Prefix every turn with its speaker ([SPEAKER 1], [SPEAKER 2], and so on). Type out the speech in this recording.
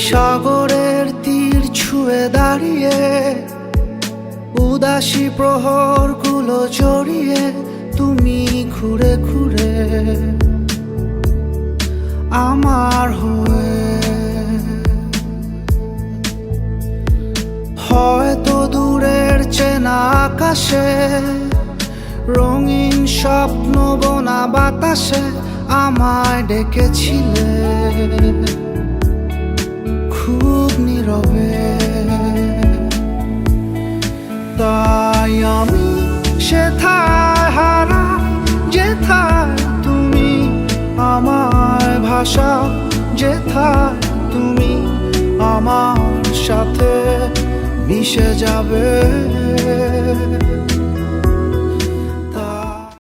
[SPEAKER 1] সাগরের তীর ছুঁয়ে দাঁড়িয়ে উদাসী প্রহরগুলো জড়িয়ে তুমি ঘুরে ঘুরে আমার হয়ে হয়তো দূরের চেনা আকাশে রঙিন স্বপ্ন বোনা বাতাসে আমায় ডেকেছিলে খুব নীরবে। তাই আমি সেথায় হারা যেথায় তুমি আমায় ভাষা, যেথায় তুমি আমার সাথে মিশে যাবে।